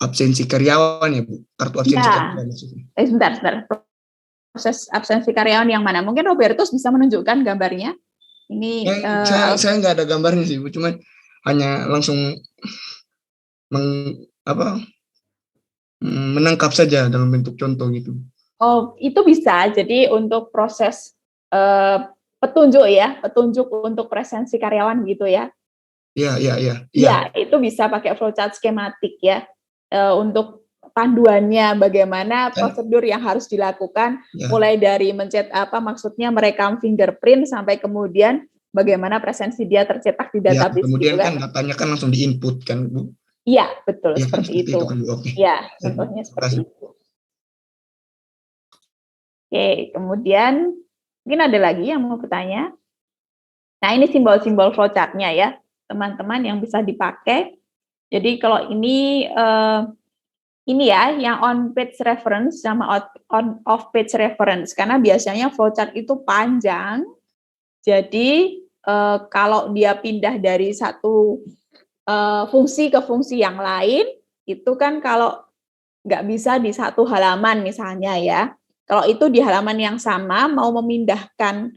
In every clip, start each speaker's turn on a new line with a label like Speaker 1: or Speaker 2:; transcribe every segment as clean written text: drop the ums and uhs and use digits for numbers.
Speaker 1: absensi karyawan ya Bu, kartu absensi karyawan maksudnya.
Speaker 2: Sebentar. Proses absensi karyawan yang mana? Mungkin Robertus bisa menunjukkan gambarnya. Ini
Speaker 1: saya nggak ada gambarnya sih Bu, cuman hanya langsung menangkap saja dalam bentuk contoh gitu.
Speaker 2: Oh, itu bisa. Jadi untuk proses petunjuk untuk presensi karyawan gitu ya.
Speaker 1: Iya.
Speaker 2: Ya, itu bisa pakai flowchart skematik ya. Untuk panduannya bagaimana prosedur yang harus dilakukan, mulai dari maksudnya merekam fingerprint sampai kemudian bagaimana presensi dia tercetak di database.
Speaker 1: Kemudian gitu kan datanya kan langsung diinput kan Bu.
Speaker 2: Iya, betul,
Speaker 1: ya,
Speaker 2: seperti
Speaker 1: kan,
Speaker 2: itu.
Speaker 1: Kan, okay.
Speaker 2: Ya, contohnya seperti itu. Oke, kemudian mungkin ada lagi yang mau bertanya. Nah, ini simbol-simbol flowchart-nya ya, teman-teman yang bisa dipakai. Jadi kalau ini ya, yang on page reference sama on off page reference, karena biasanya flowchart itu panjang. Jadi kalau dia pindah dari satu fungsi ke fungsi yang lain, itu kan kalau nggak bisa di satu halaman misalnya ya. Kalau itu di halaman yang sama mau memindahkan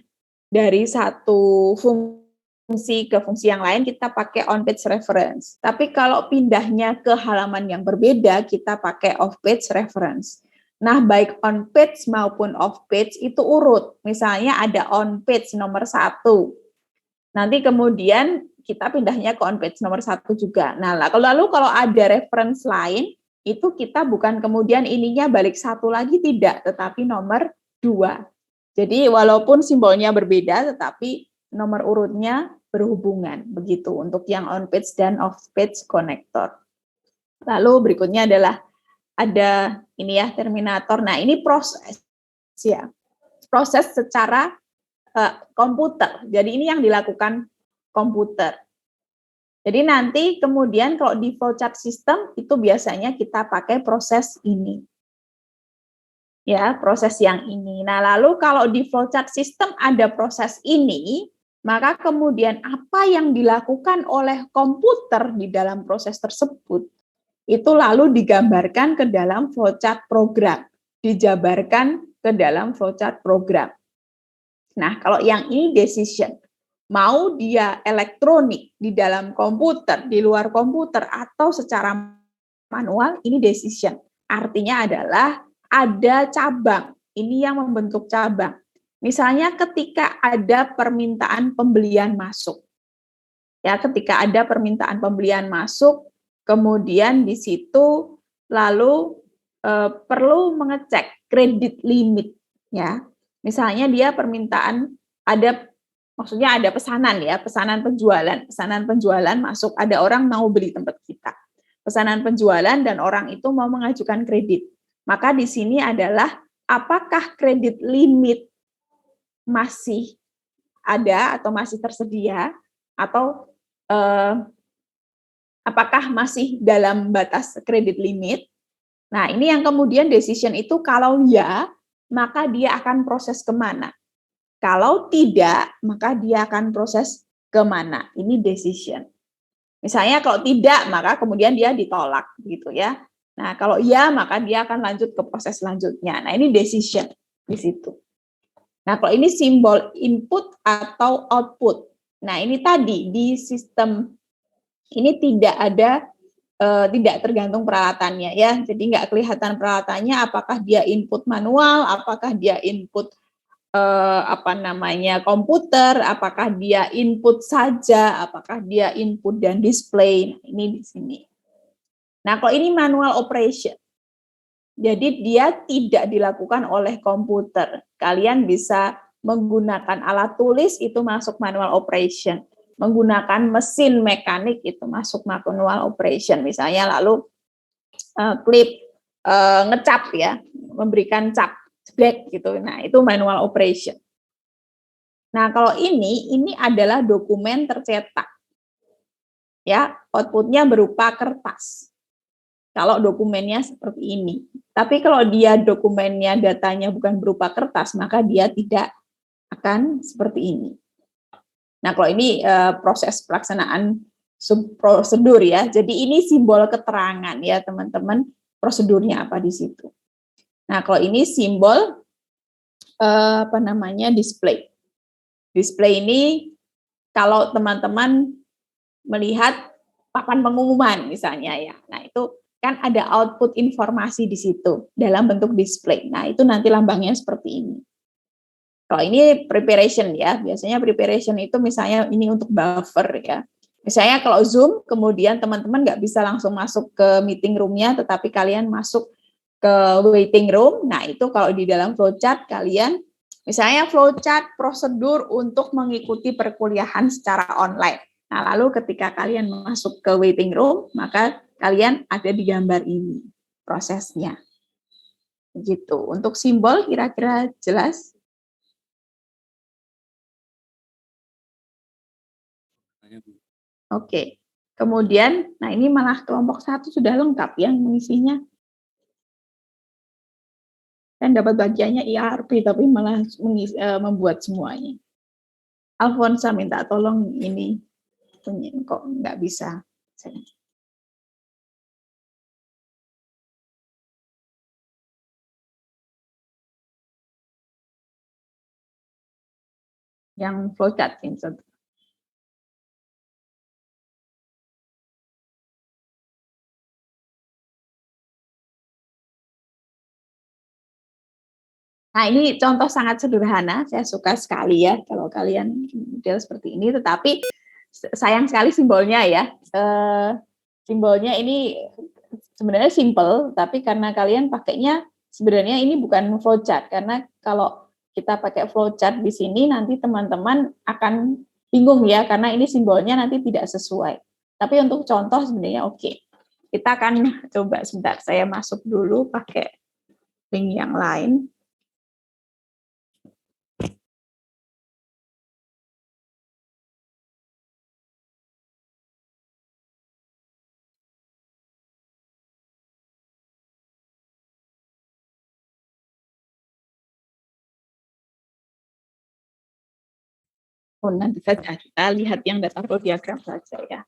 Speaker 2: dari satu fungsi ke fungsi yang lain, kita pakai on page reference. Tapi kalau pindahnya ke halaman yang berbeda, kita pakai off page reference. Nah, baik on page maupun off page itu urut. Misalnya ada on page nomor 1. Nanti kemudian kita pindahnya ke on page nomor 1 juga. Nah, lalu kalau ada reference lain, itu kita bukan kemudian ininya balik 1 lagi, tidak, tetapi nomor 2. Jadi walaupun simbolnya berbeda, tetapi nomor urutnya berhubungan. Begitu untuk yang on page dan off page connector. Lalu berikutnya adalah ada ini ya, terminator. Nah, ini proses ya. Proses secara komputer. Jadi ini yang dilakukan komputer. Jadi nanti kemudian kalau di flowchart system itu biasanya kita pakai proses ini. Ya, proses yang ini. Nah, lalu kalau di flowchart system ada proses ini, maka kemudian apa yang dilakukan oleh komputer di dalam proses tersebut, itu lalu digambarkan ke dalam flowchart program, dijabarkan ke dalam flowchart program. Nah, kalau yang ini decision, mau dia elektronik di dalam komputer, di luar komputer, atau secara manual, ini decision. Artinya adalah ada cabang, ini yang membentuk cabang. Misalnya ketika ada permintaan pembelian masuk. Ya, ketika ada permintaan pembelian masuk, kemudian di situ lalu perlu mengecek kredit limit ya. Misalnya dia permintaan maksudnya ada pesanan ya, pesanan penjualan masuk, ada orang mau beli tempat kita. Pesanan penjualan dan orang itu mau mengajukan kredit. Maka di sini adalah apakah kredit limit masih ada atau masih tersedia, atau apakah masih dalam batas kredit limit. Nah, ini yang kemudian decision itu kalau ya, maka dia akan proses kemana. Kalau tidak, maka dia akan proses kemana. Ini decision. Misalnya kalau tidak, maka kemudian dia ditolak gitu ya. Nah, kalau ya, maka dia akan lanjut ke proses selanjutnya. Nah, ini decision di situ. Nah, kalau ini simbol input atau output. Nah, ini tadi di sistem ini tidak tergantung peralatannya ya. Jadi nggak kelihatan peralatannya, apakah dia input manual, apakah dia input komputer, apakah dia input saja, apakah dia input dan display. Nah, ini di sini. Nah, kalau ini manual operation. Jadi dia tidak dilakukan oleh komputer. Kalian bisa menggunakan alat tulis, itu masuk manual operation. Menggunakan mesin mekanik, itu masuk manual operation. Misalnya lalu ngecap ya, memberikan cap black gitu. Nah, itu manual operation. Nah, kalau ini adalah dokumen tercetak. Ya, outputnya berupa kertas. Kalau dokumennya seperti ini. Tapi kalau dia dokumennya, datanya bukan berupa kertas, maka dia tidak akan seperti ini. Nah, kalau ini proses pelaksanaan prosedur ya. Jadi ini simbol keterangan ya teman-teman, prosedurnya apa di situ. Nah, kalau ini simbol display. Display ini kalau teman-teman melihat papan pengumuman misalnya ya. Nah, itu kan ada output informasi di situ dalam bentuk display. Nah, itu nanti lambangnya seperti ini. Kalau ini preparation ya, biasanya preparation itu misalnya ini untuk buffer ya. Misalnya kalau Zoom, kemudian teman-teman nggak bisa langsung masuk ke meeting room-nya, tetapi kalian masuk ke waiting room. Nah, itu kalau di dalam flowchart kalian, misalnya flowchart prosedur untuk mengikuti perkuliahan secara online. Nah, lalu ketika kalian masuk ke waiting room, maka kalian ada di gambar ini prosesnya. Gitu. Untuk simbol kira-kira jelas? Oke. Kemudian, nah ini malah kelompok 1 sudah lengkap yang mengisinya. Kan dapat bagiannya ERP, tapi malah membuat semuanya. Alfonsa minta tolong ini, kok nggak bisa. Yang flowchart ini. Nah, ini contoh sangat sederhana, saya suka sekali ya kalau kalian model seperti ini, tetapi sayang sekali simbolnya ya. Simbolnya ini sebenarnya simple, tapi karena kalian pakainya sebenarnya ini bukan flowchart, karena kalau kita pakai flowchart di sini nanti teman-teman akan bingung ya, karena ini simbolnya nanti tidak sesuai. Tapi untuk contoh sebenarnya oke. Kita akan coba sebentar, saya masuk dulu pakai link yang lain. Nanti saja kita lihat yang data flow diagram saja ya.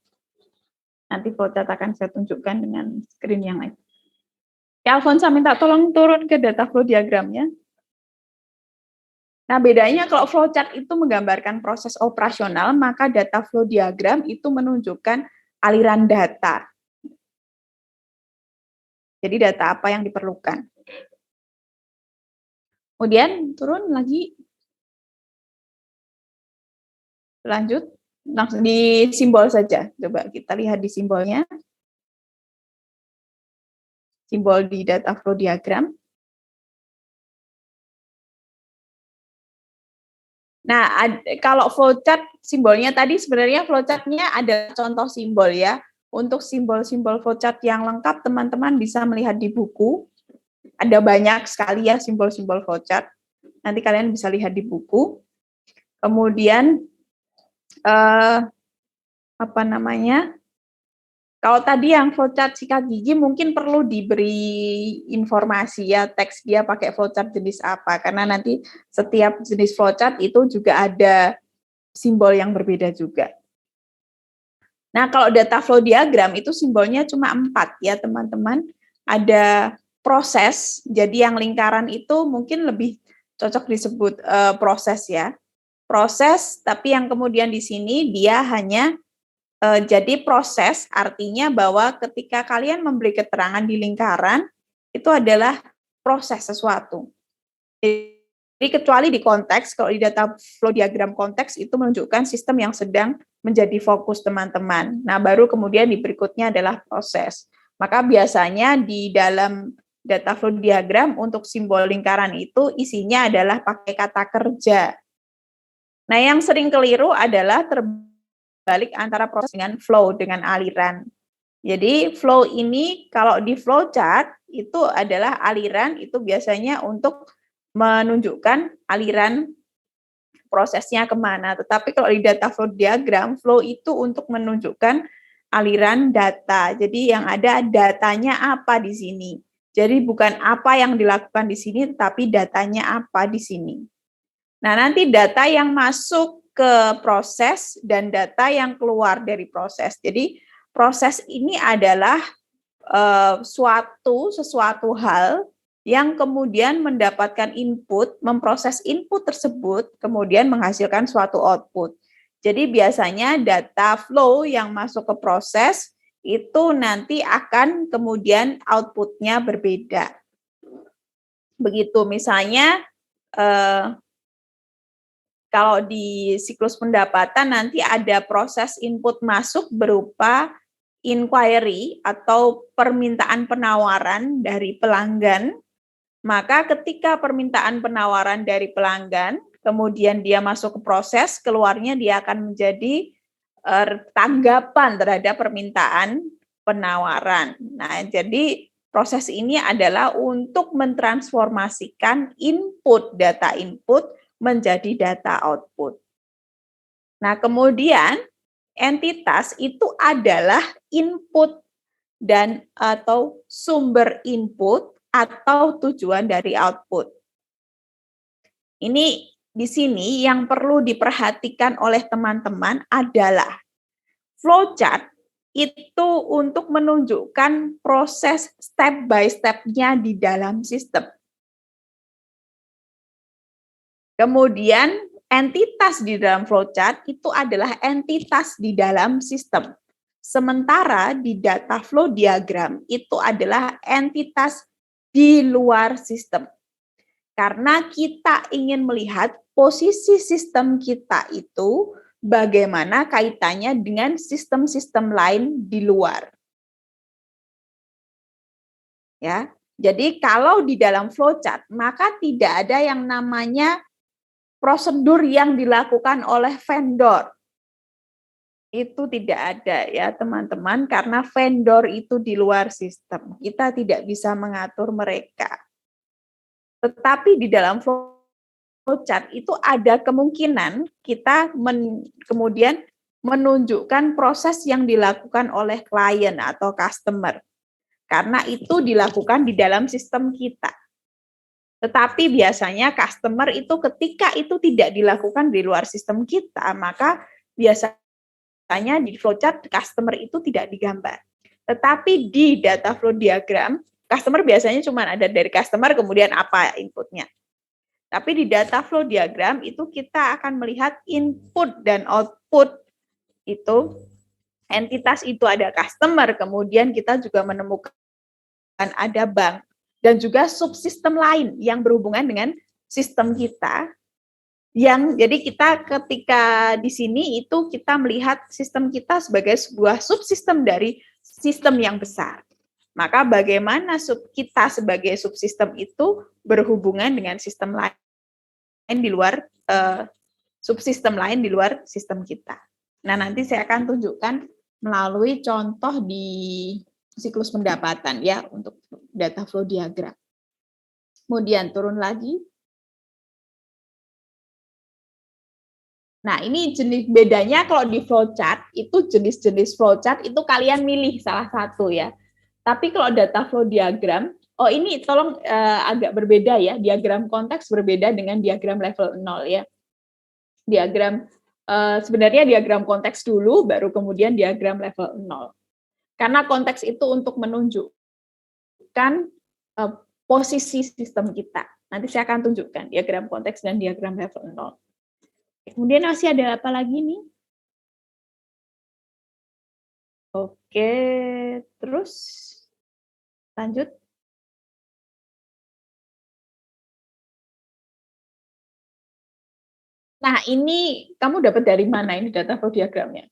Speaker 2: Nanti flowchart akan saya tunjukkan dengan screen yang lain. Ya, Alfonsa minta tolong turun ke data flow diagramnya. Nah, bedanya kalau flowchart itu menggambarkan proses operasional, maka data flow diagram itu menunjukkan aliran data. Jadi data apa yang diperlukan. Kemudian turun lagi. Lanjut, langsung di simbol saja. Coba kita lihat di simbolnya. Simbol di data flow diagram. Nah, kalau flowchart simbolnya tadi sebenarnya flowchartnya ada contoh simbol ya. Untuk simbol-simbol flowchart yang lengkap teman-teman bisa melihat di buku. Ada banyak sekali ya simbol-simbol flowchart. Nanti kalian bisa lihat di buku. Kemudian kalau tadi yang flowchart sikat gigi mungkin perlu diberi informasi ya, teks dia pakai flowchart jenis apa, karena nanti setiap jenis flowchart itu juga ada simbol yang berbeda juga. Nah, kalau data flow diagram itu simbolnya cuma 4 ya teman-teman. Ada proses, jadi yang lingkaran itu mungkin lebih cocok disebut proses ya. Proses, tapi yang kemudian di sini dia hanya jadi proses, artinya bahwa ketika kalian memberi keterangan di lingkaran, itu adalah proses sesuatu. Jadi kecuali di konteks, kalau di data flow diagram konteks itu menunjukkan sistem yang sedang menjadi fokus teman-teman. Nah, baru kemudian di berikutnya adalah proses. Maka biasanya di dalam data flow diagram untuk simbol lingkaran itu isinya adalah pakai kata kerja. Nah, yang sering keliru adalah terbalik antara proses dengan flow, dengan aliran. Jadi flow ini kalau di flow chart itu adalah aliran, itu biasanya untuk menunjukkan aliran prosesnya kemana. Tetapi kalau di data flow diagram, flow itu untuk menunjukkan aliran data. Jadi yang ada datanya apa di sini. Jadi bukan apa yang dilakukan di sini, tetapi datanya apa di sini. Nah, nanti data yang masuk ke proses dan data yang keluar dari proses. Jadi proses ini adalah sesuatu hal yang kemudian mendapatkan input, memproses input tersebut, kemudian menghasilkan suatu output. Jadi biasanya data flow yang masuk ke proses itu nanti akan kemudian outputnya berbeda. Begitu misalnya kalau di siklus pendapatan nanti ada proses input masuk berupa inquiry atau permintaan penawaran dari pelanggan, maka ketika permintaan penawaran dari pelanggan, kemudian dia masuk ke proses, keluarnya dia akan menjadi tanggapan terhadap permintaan penawaran. Nah, jadi proses ini adalah untuk mentransformasikan data input menjadi data output. Nah, kemudian entitas itu adalah input dan atau sumber input atau tujuan dari output. Ini di sini yang perlu diperhatikan oleh teman-teman adalah flowchart itu untuk menunjukkan proses step by step-nya di dalam sistem. Kemudian entitas di dalam flowchart itu adalah entitas di dalam sistem. Sementara di data flow diagram itu adalah entitas di luar sistem. Karena kita ingin melihat posisi sistem kita itu bagaimana kaitannya dengan sistem-sistem lain di luar. Ya. Jadi kalau di dalam flowchart maka tidak ada yang namanya prosedur yang dilakukan oleh vendor. Itu tidak ada ya teman-teman, karena vendor itu di luar sistem. Kita tidak bisa mengatur mereka. Tetapi di dalam flowchart itu ada kemungkinan kita kemudian menunjukkan proses yang dilakukan oleh klien atau customer. Karena itu dilakukan di dalam sistem kita. Tetapi biasanya customer itu ketika itu tidak dilakukan di luar sistem kita, maka biasanya di flowchart customer itu tidak digambar. Tetapi di data flow diagram, customer biasanya cuma ada dari customer kemudian apa inputnya. Tapi di data flow diagram itu kita akan melihat input dan output itu, entitas itu ada customer, kemudian kita juga menemukan ada bank. Dan juga subsistem lain yang berhubungan dengan sistem kita. Jadi kita ketika di sini itu kita melihat sistem kita sebagai sebuah subsistem dari sistem yang besar. Maka bagaimana kita sebagai subsistem itu berhubungan dengan sistem lain di luar subsistem lain di luar sistem kita. Nah, nanti saya akan tunjukkan melalui contoh di siklus pendapatan ya untuk data flow diagram. Kemudian turun lagi. Nah, ini jenis bedanya kalau di flowchart itu jenis-jenis flowchart itu kalian milih salah satu ya. Tapi kalau data flow diagram, oh ini tolong agak berbeda ya, diagram konteks berbeda dengan diagram level 0 ya. Diagram sebenarnya diagram konteks dulu baru kemudian diagram level 0. Karena konteks itu untuk menunjukkan posisi sistem kita. Nanti saya akan tunjukkan diagram konteks dan diagram level 0. Kemudian masih ada apa lagi nih? Oke, terus lanjut. Nah, ini kamu dapat dari mana ini data flow diagramnya?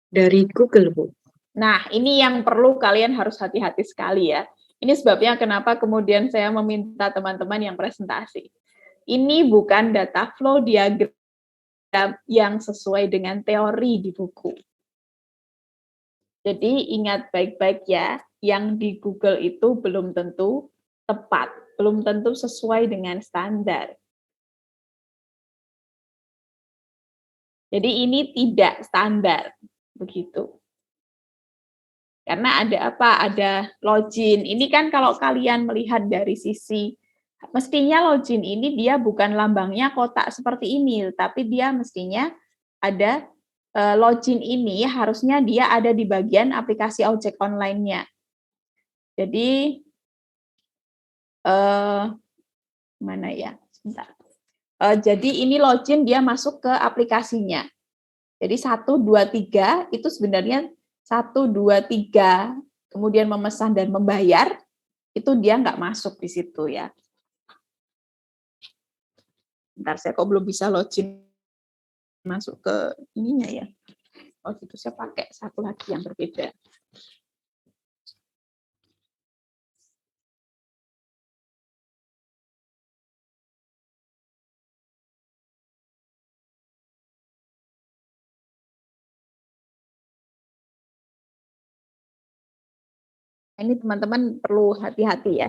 Speaker 3: Dari Google, Bu.
Speaker 2: Nah, ini yang perlu kalian harus hati-hati sekali ya. Ini sebabnya kenapa kemudian saya meminta teman-teman yang presentasi. Ini bukan data flow diagram yang sesuai dengan teori di buku. Jadi ingat baik-baik ya, yang di Google itu belum tentu tepat, belum tentu sesuai dengan standar. Jadi ini tidak standar, begitu. Karena ada apa? Ada login. Ini kan kalau kalian melihat dari sisi mestinya login ini dia bukan lambangnya kotak seperti ini, tapi dia mestinya ada login ini harusnya dia ada di bagian aplikasi ojek online-nya. Jadi mana ya? Sebentar. Jadi ini login dia masuk ke aplikasinya. Jadi 1, 2, 3 itu sebenarnya 1, 2, 3 kemudian memesan dan membayar itu dia nggak masuk di situ ya. Bentar, saya kok belum bisa login masuk ke ininya ya. Oh gitu, saya pakai satu lagi yang berbeda. Ini teman-teman perlu hati-hati ya.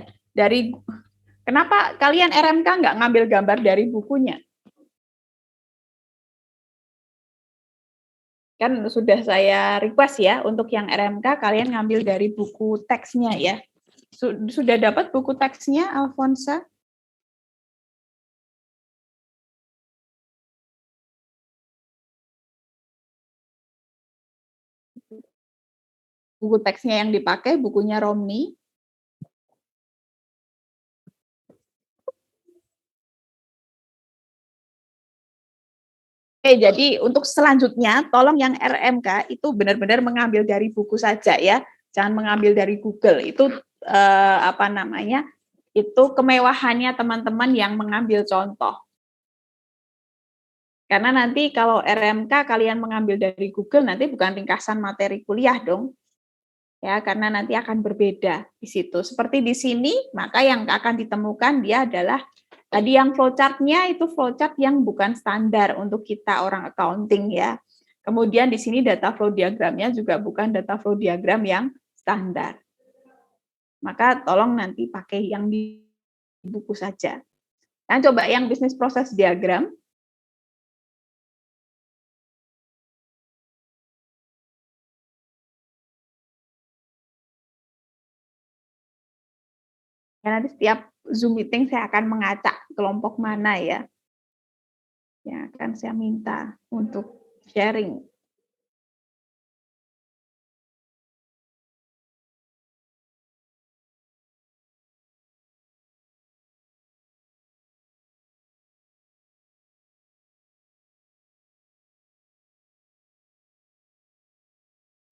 Speaker 2: Kenapa kalian RMK nggak ngambil gambar dari bukunya? Kan sudah saya request ya, untuk yang RMK kalian ngambil dari buku teksnya ya. Sudah dapat buku teksnya, Alfonsa? Buku teksnya yang dipakai, bukunya Romni. Oke, jadi untuk selanjutnya, tolong yang RMK itu benar-benar mengambil dari buku saja ya, jangan mengambil dari Google. Itu itu kemewahannya teman-teman yang mengambil contoh. Karena nanti kalau RMK kalian mengambil dari Google, nanti bukan ringkasan materi kuliah dong. Ya, karena nanti akan berbeda di situ. Seperti di sini, maka yang akan ditemukan dia adalah tadi yang flowchart-nya itu flowchart yang bukan standar untuk kita orang accounting ya. Kemudian di sini data flow diagramnya juga bukan data flow diagram yang standar. Maka tolong nanti pakai yang di buku saja. Nah, coba yang bisnis proses diagram. Ya, nanti setiap Zoom meeting saya akan mengacak kelompok mana ya yang akan saya minta untuk sharing.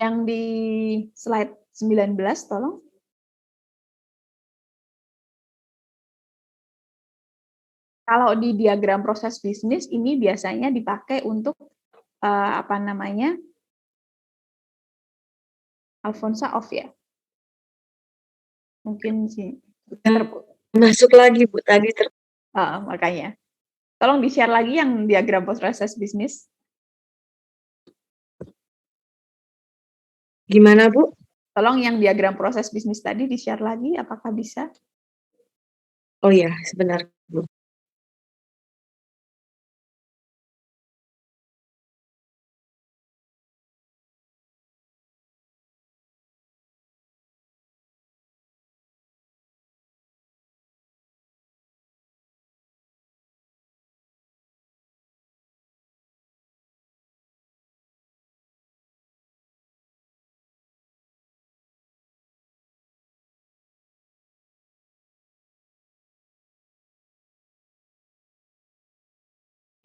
Speaker 2: Yang di slide 19 tolong. Kalau di diagram proses bisnis ini biasanya dipakai untuk Alfonsa off ya. Mungkin sih.
Speaker 3: Masuk lagi Bu tadi
Speaker 2: Makanya. Tolong di-share lagi yang diagram proses bisnis.
Speaker 3: Gimana Bu?
Speaker 2: Tolong yang diagram proses bisnis tadi di-share lagi, apakah bisa?
Speaker 3: Oh ya, sebentar Bu.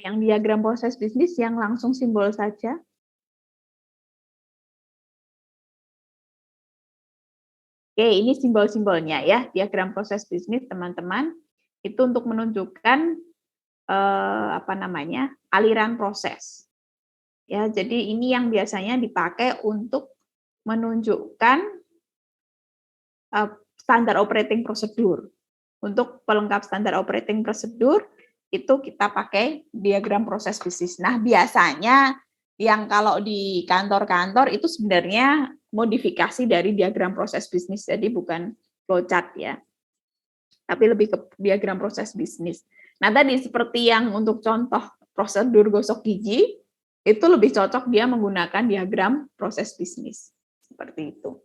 Speaker 2: Yang diagram proses bisnis yang langsung simbol saja. Oke, ini simbol-simbolnya ya, diagram proses bisnis teman-teman. Itu untuk menunjukkan aliran proses. Ya, jadi ini yang biasanya dipakai untuk menunjukkan standar operating prosedur. Untuk pelengkap standar operating prosedur itu kita pakai diagram proses bisnis. Nah, biasanya yang kalau di kantor-kantor itu sebenarnya modifikasi dari diagram proses bisnis, jadi bukan flowchart ya, tapi lebih ke diagram proses bisnis. Nah, tadi seperti yang untuk contoh prosedur gosok gigi, itu lebih cocok dia menggunakan diagram proses bisnis. Seperti itu.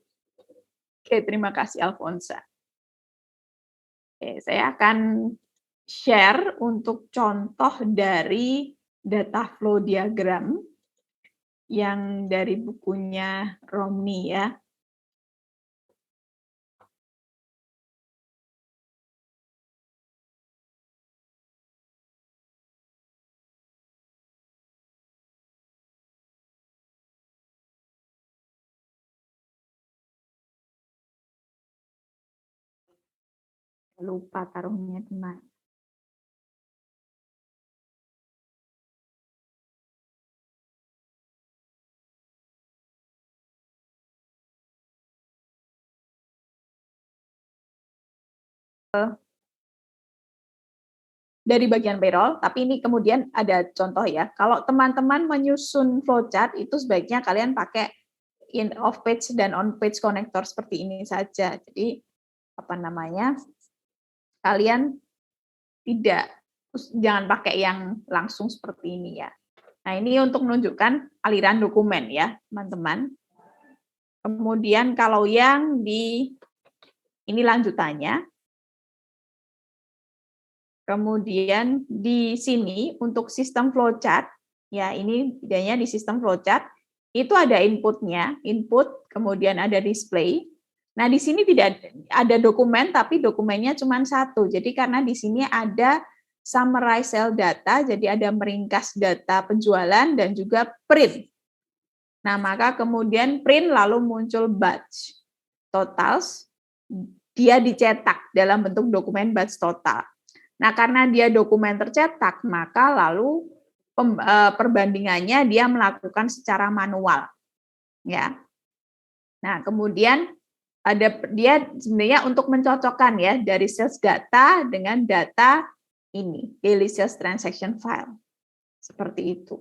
Speaker 2: Oke, terima kasih Alfonsa. Oke, saya akan share untuk contoh dari data flow diagram yang dari bukunya Romney ya. Lupa taruhnya di mana. Dari bagian payroll, tapi ini kemudian ada contoh ya. Kalau teman-teman menyusun flowchart itu sebaiknya kalian pakai in off page dan on page connector seperti ini saja. Jadi apa namanya? Kalian jangan pakai yang langsung seperti ini ya. Nah, ini untuk menunjukkan aliran dokumen ya, teman-teman. Kemudian kalau yang ini lanjutannya. Kemudian di sini untuk sistem flowchart, ya ini bedanya di sistem flowchart, itu ada inputnya, input, kemudian ada display. Nah di sini tidak ada dokumen, tapi dokumennya cuma satu. Jadi karena di sini ada summarize cell data, jadi ada meringkas data penjualan dan juga print. Nah maka kemudian print lalu muncul batch totals, dia dicetak dalam bentuk dokumen batch total. Nah, karena dia dokumen tercetak, maka lalu perbandingannya dia melakukan secara manual. Ya. Nah, kemudian dia sebenarnya untuk mencocokkan ya dari sales data dengan data ini, daily sales transaction file. Seperti itu.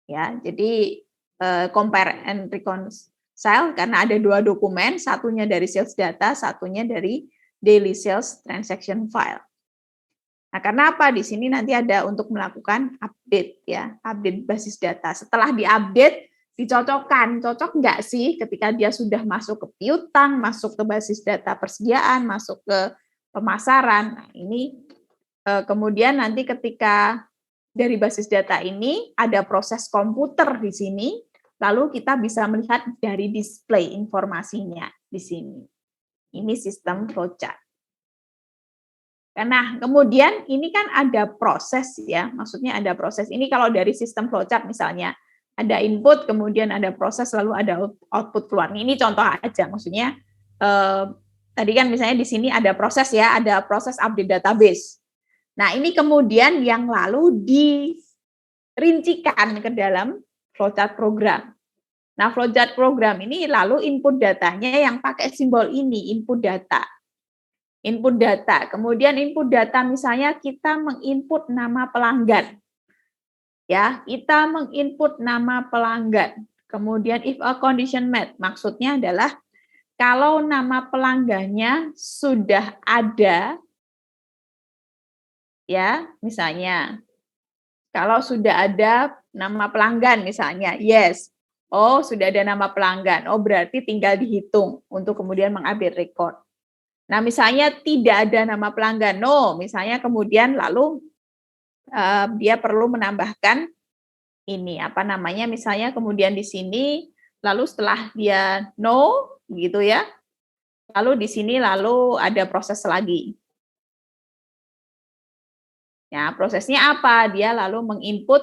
Speaker 2: Ya, jadi compare and reconcile karena ada dua dokumen, satunya dari sales data, satunya dari daily sales transaction file. Nah, karena apa? Di sini nanti ada untuk melakukan update ya, update basis data. Setelah diupdate, dicocokkan, cocok nggak sih ketika dia sudah masuk ke piutang, masuk ke basis data persediaan, masuk ke pemasaran. Nah, ini kemudian nanti ketika dari basis data ini ada proses komputer di sini, lalu kita bisa melihat dari display informasinya di sini. Ini sistem flowchart. Nah, kemudian ini kan ada proses ya, maksudnya ada proses. Ini kalau dari sistem flowchart misalnya, ada input, kemudian ada proses, lalu ada output keluar. Ini contoh aja, maksudnya tadi kan misalnya di sini ada proses ya, ada proses update database. Nah, ini kemudian yang lalu dirincikan ke dalam flowchart program. Nah, flowchart program ini lalu input datanya yang pakai simbol ini, input data. Input data. Kemudian input data misalnya kita menginput nama pelanggan. Ya, kita menginput nama pelanggan. Kemudian if a condition met, maksudnya adalah kalau nama pelanggannya sudah ada, ya, misalnya kalau sudah ada nama pelanggan misalnya, yes. Oh, sudah ada nama pelanggan. Oh, berarti tinggal dihitung untuk kemudian mengupdate record. Nah, misalnya tidak ada nama pelanggan, no, misalnya kemudian lalu dia perlu menambahkan ini apa namanya, misalnya kemudian di sini, lalu setelah dia no, gitu ya, lalu di sini lalu ada proses lagi. Ya, prosesnya apa? Dia lalu menginput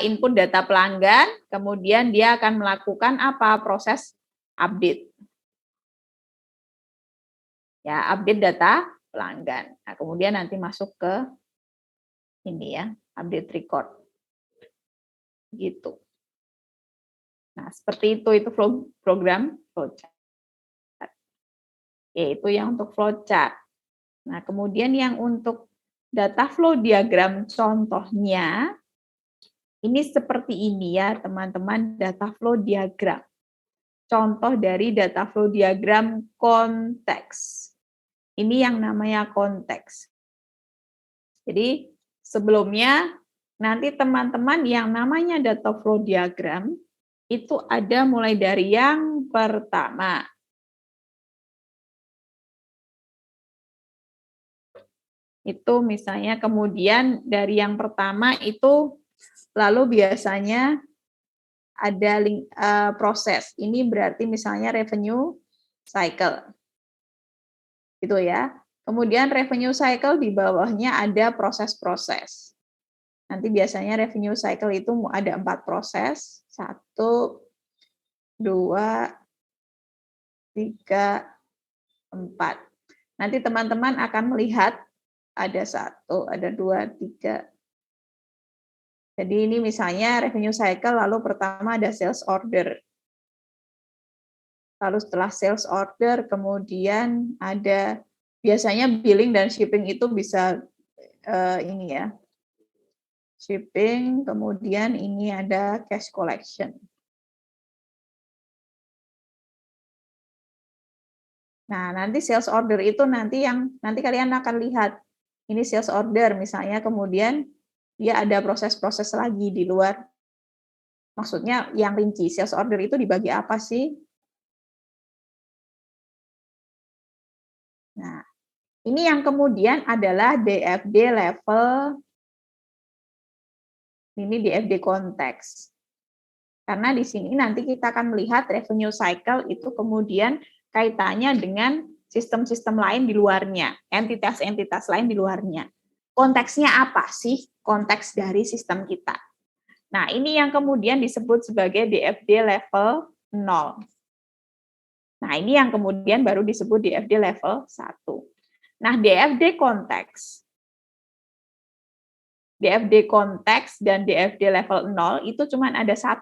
Speaker 2: input data pelanggan, kemudian dia akan melakukan apa? Proses update. Ya, update data pelanggan. Nah, kemudian nanti masuk ke ini ya, update record. Gitu. Nah, seperti itu program flowchart. Yaitu yang untuk flowchart. Nah, kemudian yang untuk data flow diagram contohnya, ini seperti ini ya, teman-teman, data flow diagram. Contoh dari data flow diagram konteks. Ini yang namanya konteks. Jadi sebelumnya nanti teman-teman yang namanya data flow diagram itu ada mulai dari yang pertama. Itu misalnya kemudian dari yang pertama itu lalu biasanya ada proses. Ini berarti misalnya revenue cycle. Gitu ya. Kemudian revenue cycle di bawahnya ada proses-proses. Nanti biasanya revenue cycle itu ada 4 proses. 1, 2, 3, 4. Nanti teman-teman akan melihat ada 1, ada 2, 3. Jadi ini misalnya revenue cycle, lalu pertama ada sales order. Lalu setelah sales order, kemudian ada biasanya billing dan shipping itu bisa ini ya, shipping, kemudian ini ada cash collection. Nah, nanti sales order itu nanti kalian akan lihat. Ini sales order misalnya, kemudian dia ada proses-proses lagi di luar. Maksudnya yang rinci, sales order itu dibagi apa sih? Nah, ini yang kemudian adalah DFD level, ini DFD konteks. Karena di sini nanti kita akan melihat revenue cycle itu kemudian kaitannya dengan sistem-sistem lain di luarnya, entitas-entitas lain di luarnya. Konteksnya apa sih konteks dari sistem kita? Nah, ini yang kemudian disebut sebagai DFD level 0. Nah, ini yang kemudian baru disebut DFD level 1. Nah, DFD konteks dan DFD level 0 itu cuma ada 1.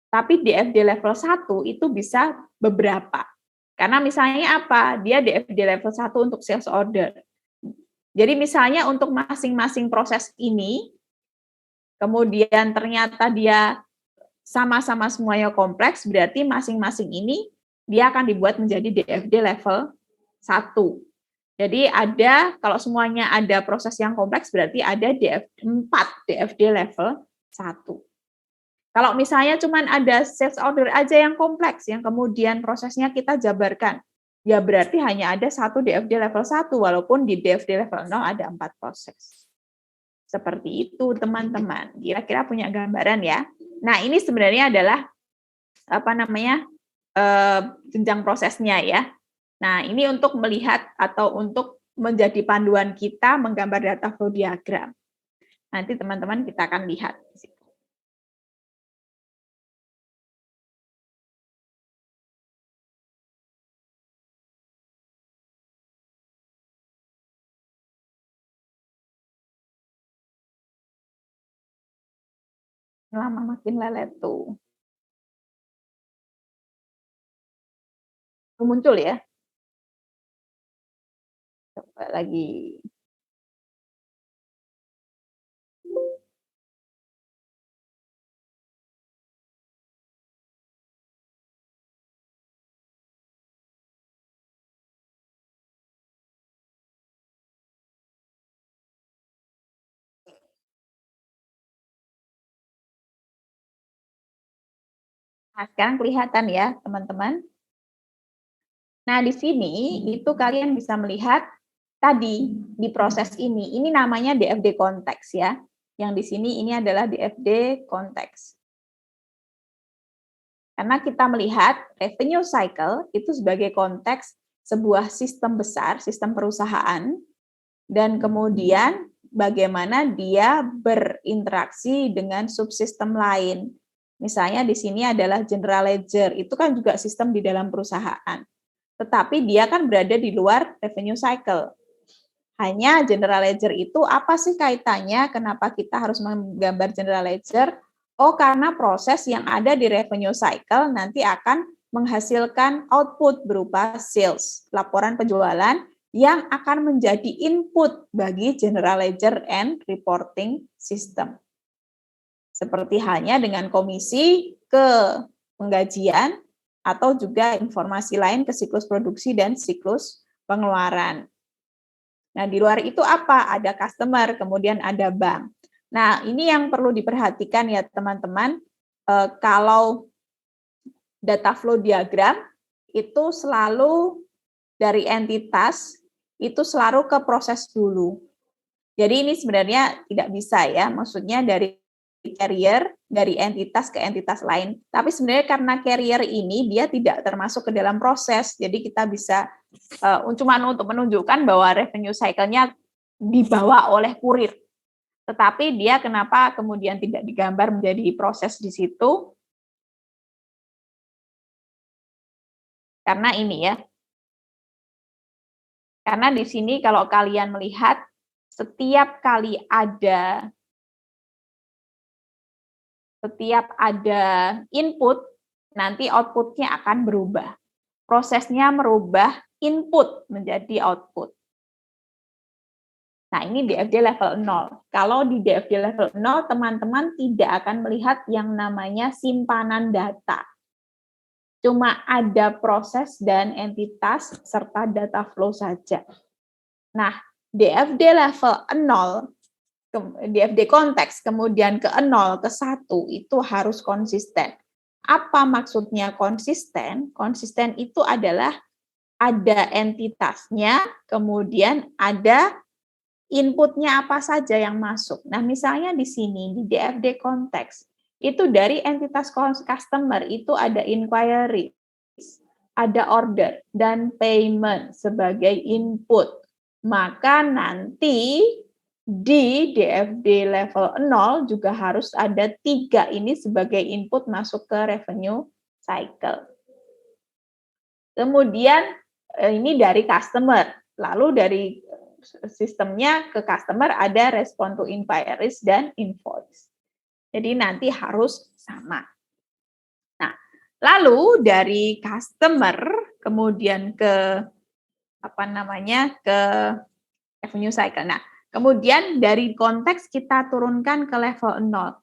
Speaker 2: Tapi DFD level 1 itu bisa beberapa. Karena misalnya apa? Dia DFD level 1 untuk sales order. Jadi misalnya untuk masing-masing proses ini, kemudian ternyata dia sama-sama semuanya kompleks, berarti masing-masing ini dia akan dibuat menjadi DFD level 1. Jadi ada, kalau semuanya ada proses yang kompleks, berarti ada 4 DFD level 1. Kalau misalnya cuma ada sales order aja yang kompleks, yang kemudian prosesnya kita jabarkan, ya berarti hanya ada 1 DFD level 1, walaupun di DFD level 0 ada 4 proses. Seperti itu, teman-teman. Kira-kira punya gambaran ya? Nah, ini sebenarnya adalah jenjang prosesnya ya. Nah, ini untuk melihat atau untuk menjadi panduan kita menggambar data flow diagram. Nanti teman-teman kita akan lihat. Lama makin lelet tuh. Muncul ya. Coba lagi. Nah, sekarang kelihatan ya, teman-teman. Nah, di sini itu kalian bisa melihat tadi di proses ini namanya DFD konteks ya. Yang di sini ini adalah DFD konteks. Karena kita melihat revenue cycle itu sebagai konteks sebuah sistem besar, sistem perusahaan, dan kemudian bagaimana dia berinteraksi dengan subsistem lain. Misalnya di sini adalah general ledger, itu kan juga sistem di dalam perusahaan. Tetapi dia kan berada di luar revenue cycle. Hanya general ledger itu apa sih kaitannya, kenapa kita harus menggambar general ledger? Oh, karena proses yang ada di revenue cycle nanti akan menghasilkan output berupa sales, laporan penjualan, yang akan menjadi input bagi general ledger and reporting system. Seperti halnya dengan komisi ke penggajian atau juga informasi lain ke siklus produksi dan siklus pengeluaran. Nah, di luar itu apa? Ada customer, kemudian ada bank. Nah, ini yang perlu diperhatikan ya teman-teman. Kalau data flow diagram itu selalu dari entitas itu selalu ke proses dulu. Jadi ini sebenarnya tidak bisa ya, maksudnya dari carrier, dari entitas ke entitas lain. Tapi sebenarnya karena carrier ini dia tidak termasuk ke dalam proses, jadi kita bisa cuma untuk menunjukkan bahwa revenue cycle-nya dibawa oleh kurir. Tetapi dia kenapa kemudian tidak digambar menjadi proses di situ? Karena ini ya. Karena di sini kalau kalian melihat setiap ada input, nanti output-nya akan berubah. Prosesnya merubah input menjadi output. Nah, ini DFD level 0. Kalau di DFD level 0, teman-teman tidak akan melihat yang namanya simpanan data. Cuma ada proses dan entitas serta data flow saja. Nah, DFD level 0, DFD konteks, kemudian ke 0, ke 1, itu harus konsisten. Apa maksudnya konsisten? Konsisten itu adalah ada entitasnya, kemudian ada inputnya apa saja yang masuk. Nah, misalnya di sini, di DFD konteks, itu dari entitas customer, itu ada inquiry, ada order, dan payment sebagai input. Maka nanti di DFD level 0 juga harus ada 3 ini sebagai input masuk ke revenue cycle. Kemudian ini dari customer, lalu dari sistemnya ke customer ada respond to inquiries dan invoice. Jadi nanti harus sama. Nah, lalu dari customer kemudian ke ke revenue cycle. Nah, kemudian dari konteks kita turunkan ke level 0.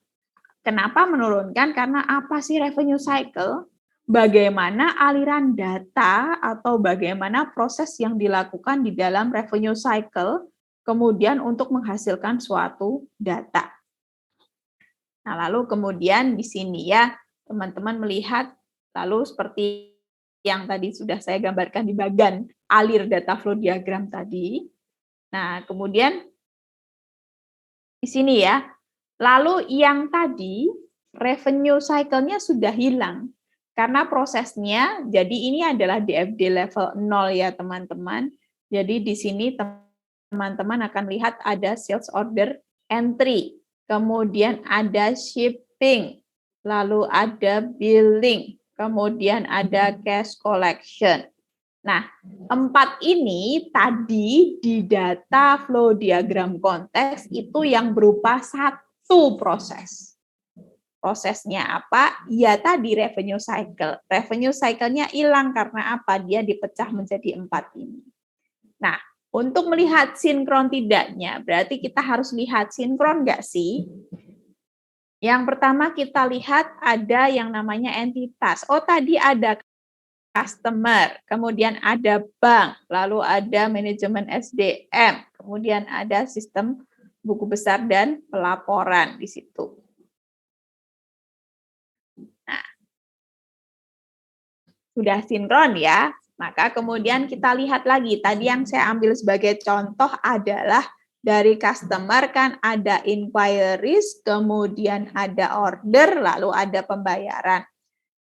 Speaker 2: Kenapa menurunkan? Karena apa sih revenue cycle? Bagaimana aliran data atau bagaimana proses yang dilakukan di dalam revenue cycle, kemudian untuk menghasilkan suatu data. Nah, lalu kemudian di sini ya, teman-teman melihat, lalu seperti yang tadi sudah saya gambarkan di bagian alir data flow diagram tadi. Nah, kemudian di sini ya, lalu yang tadi revenue cycle-nya sudah hilang. Karena prosesnya, jadi ini adalah DFD level 0 ya teman-teman. Jadi di sini teman-teman akan lihat ada sales order entry, kemudian ada shipping, lalu ada billing, kemudian ada cash collection. Nah, 4 ini tadi di data flow diagram konteks itu yang berupa satu proses. Prosesnya apa? Ya tadi revenue cycle. Revenue cycle-nya hilang karena apa? Dia dipecah menjadi 4 ini. Nah, untuk melihat sinkron tidaknya, berarti kita harus lihat sinkron nggak sih? Yang pertama kita lihat ada yang namanya entitas. Oh, tadi ada customer, kemudian ada bank, lalu ada manajemen SDM, kemudian ada sistem buku besar dan pelaporan di situ. Nah, sudah sinkron ya, maka kemudian kita lihat lagi. Tadi yang saya ambil sebagai contoh adalah dari customer kan ada inquiries, kemudian ada order, lalu ada pembayaran.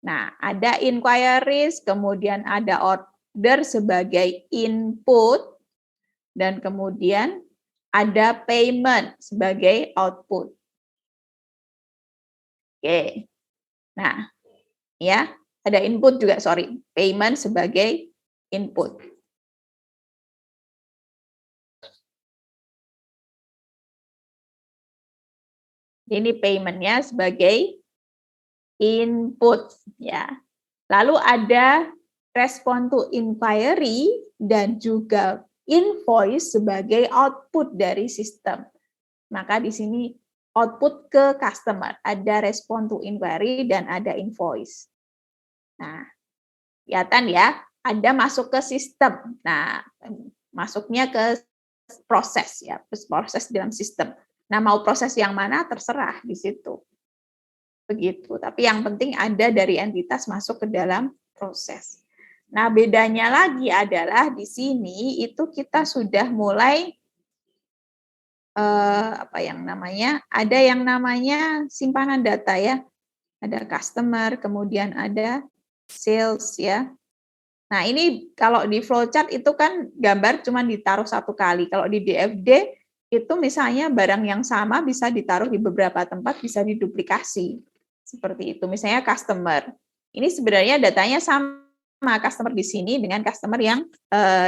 Speaker 2: Nah, ada inquiries, kemudian ada order sebagai input, dan kemudian ada payment sebagai output. Oke. Nah, ya, ada input juga, payment sebagai input. Ini payment-nya sebagai input ya. Lalu ada respond to inquiry dan juga invoice sebagai output dari sistem. Maka di sini output ke customer, ada respond to inquiry dan ada invoice. Nah, kelihatan ya, ada masuk ke sistem. Nah, masuknya ke proses ya, proses dalam sistem. Nah, mau proses yang mana terserah di situ. Begitu. Tapi yang penting ada dari entitas masuk ke dalam proses. Nah, bedanya lagi adalah di sini itu kita sudah mulai apa yang namanya? Ada yang namanya simpanan data ya. Ada customer, kemudian ada sales ya. Nah, ini kalau di flowchart itu kan gambar cuma ditaruh satu kali. Kalau di DFD itu misalnya barang yang sama bisa ditaruh di beberapa tempat, bisa diduplikasi. Seperti itu. Misalnya customer. Ini sebenarnya datanya sama customer di sini dengan customer yang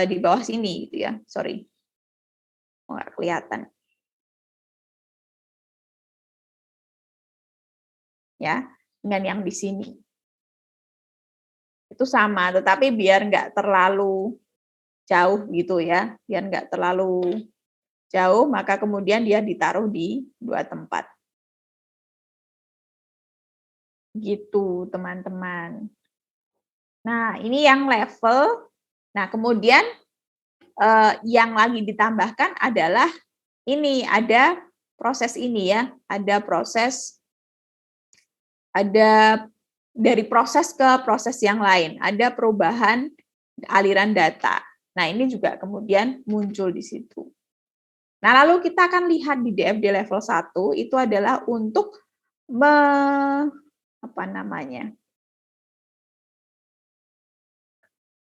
Speaker 2: di bawah sini gitu ya. Sorry. Oh, nggak kelihatan. Ya, dengan yang di sini. Itu sama, tetapi biar nggak terlalu jauh gitu ya, biar nggak terlalu jauh, maka kemudian dia ditaruh di dua tempat. Gitu, teman-teman. Nah, ini yang level. Nah, kemudian yang lagi ditambahkan adalah ini, ada proses ini ya, ada dari proses ke proses yang lain, ada perubahan aliran data. Nah, ini juga kemudian muncul di situ. Nah, lalu kita akan lihat di DFD level 1 itu adalah untuk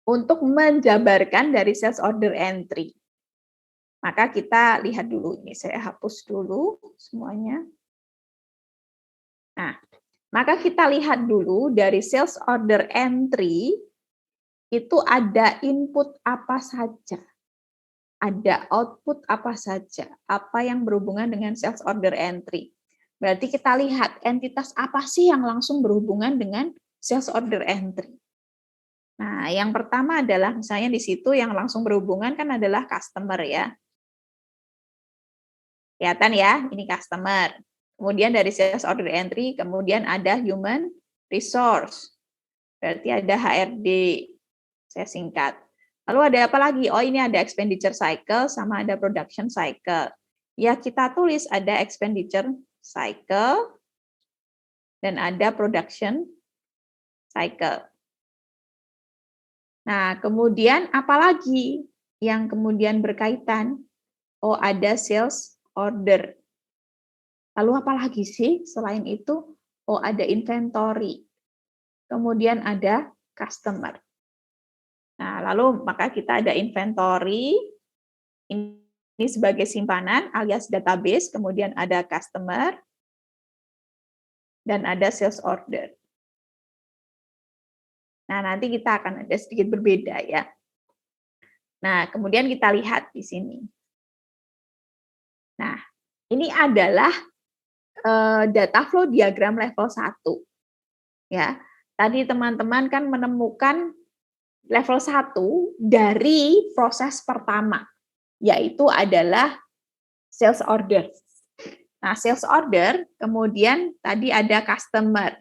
Speaker 2: untuk menjabarkan dari sales order entry. Maka kita lihat dulu, ini saya hapus dulu semuanya. Nah, maka kita lihat dulu dari sales order entry itu ada input apa saja, ada output apa saja, apa yang berhubungan dengan sales order entry. Berarti kita lihat entitas apa sih yang langsung berhubungan dengan sales order entry. Nah, yang pertama adalah misalnya di situ yang langsung berhubungan kan adalah customer ya. Kelihatan ya, ini customer. Kemudian dari sales order entry, kemudian ada human resource. Berarti ada HRD, saya singkat. Lalu ada apa lagi? Oh, ini ada expenditure cycle sama ada production cycle. Ya, kita tulis ada expenditure cycle dan ada production cycle. Nah, kemudian apa lagi yang kemudian berkaitan? Oh, ada sales order. Lalu apa lagi sih selain itu? Oh, ada inventory. Kemudian ada customer. Nah, lalu maka kita ada inventory, ini sebagai simpanan alias database, kemudian ada customer, dan ada sales order. Nah, nanti kita akan ada sedikit berbeda ya. Nah, kemudian kita lihat di sini. Nah, ini adalah data flow diagram level 1. Ya, tadi teman-teman kan menemukan level 1 dari proses pertama, yaitu adalah sales order. Nah, sales order, kemudian tadi ada customer.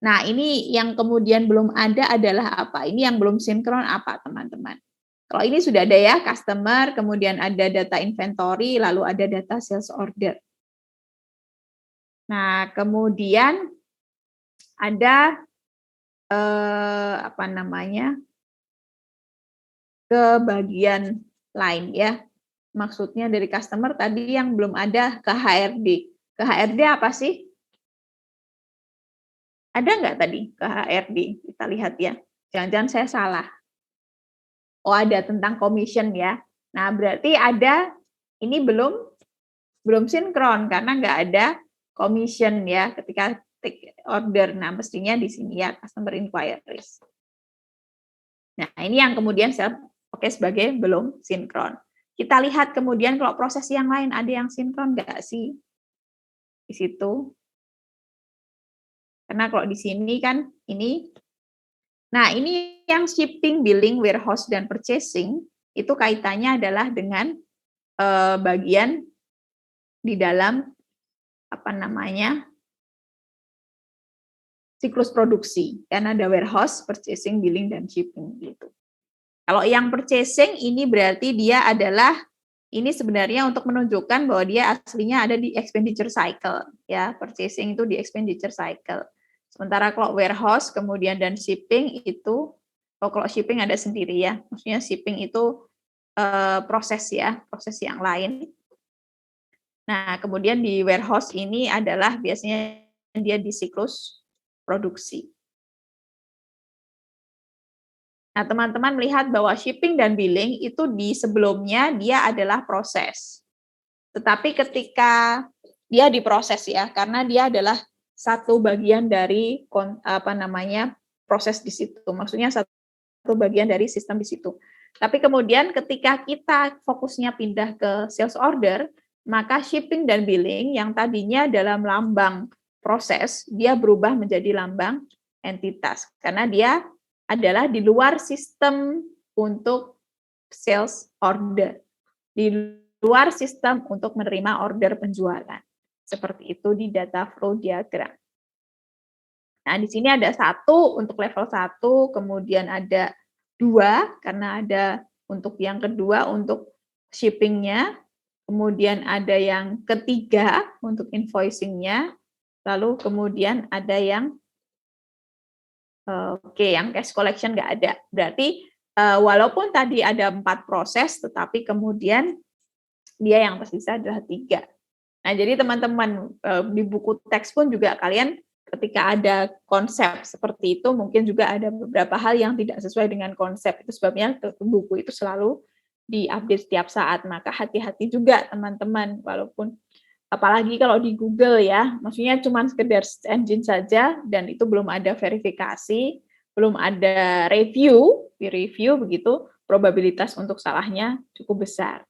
Speaker 2: Nah, ini yang kemudian belum ada adalah apa? Ini yang belum sinkron apa, teman-teman? Kalau ini sudah ada ya, customer, kemudian ada data inventory, lalu ada data sales order. Nah, kemudian ada ke bagian lain ya. Maksudnya dari customer tadi yang belum ada ke HRD. Ke HRD apa sih? Ada nggak tadi ke HRD? Kita lihat ya. Jangan-jangan saya salah. Oh, ada tentang commission ya. Nah, berarti ada ini belum sinkron karena nggak ada commission ya ketika take order. Nah, mestinya di sini ya customer inquiries. Nah, ini yang kemudian saya pakai sebagai belum sinkron. Kita lihat kemudian kalau proses yang lain ada yang sinkron nggak sih di situ? Karena kalau di sini kan ini. Nah, ini yang shipping, billing, warehouse, dan purchasing itu kaitannya adalah dengan bagian di dalam siklus produksi. Kan ada warehouse, purchasing, billing, dan shipping gitu. Kalau yang purchasing ini berarti dia adalah ini sebenarnya untuk menunjukkan bahwa dia aslinya ada di expenditure cycle ya. Purchasing itu di expenditure cycle. Sementara kalau warehouse kemudian dan shipping itu Oh, kalau shipping ada sendiri ya. Maksudnya shipping itu proses ya, proses yang lain. Nah, kemudian di warehouse ini adalah biasanya dia di siklus produksi. Nah, teman-teman melihat bahwa shipping dan billing itu di sebelumnya dia adalah proses. Tetapi ketika dia diproses ya, karena dia adalah satu bagian dari proses di situ. Maksudnya satu bagian dari sistem di situ. Tapi kemudian ketika kita fokusnya pindah ke sales order, maka shipping dan billing yang tadinya dalam lambang proses, dia berubah menjadi lambang entitas. Karena dia adalah di luar sistem untuk sales order. Di luar sistem untuk menerima order penjualan. Seperti itu di data flow diagram. Nah, di sini ada 1 untuk level 1, kemudian ada 2, karena ada untuk yang kedua untuk shipping-nya, kemudian ada yang ketiga untuk invoicing-nya, lalu kemudian ada yang yang cash collection nggak ada. Berarti walaupun tadi ada 4 proses, tetapi kemudian dia yang tersisa adalah 3. Nah, jadi teman-teman di buku teks pun juga kalian ketika ada konsep seperti itu, mungkin juga ada beberapa hal yang tidak sesuai dengan konsep. Itu sebabnya buku itu selalu diupdate setiap saat. Maka hati-hati juga teman-teman, walaupun apalagi kalau di Google ya, maksudnya cuma sekedar search engine saja, dan itu belum ada verifikasi, belum ada review, di review begitu, probabilitas untuk salahnya cukup besar.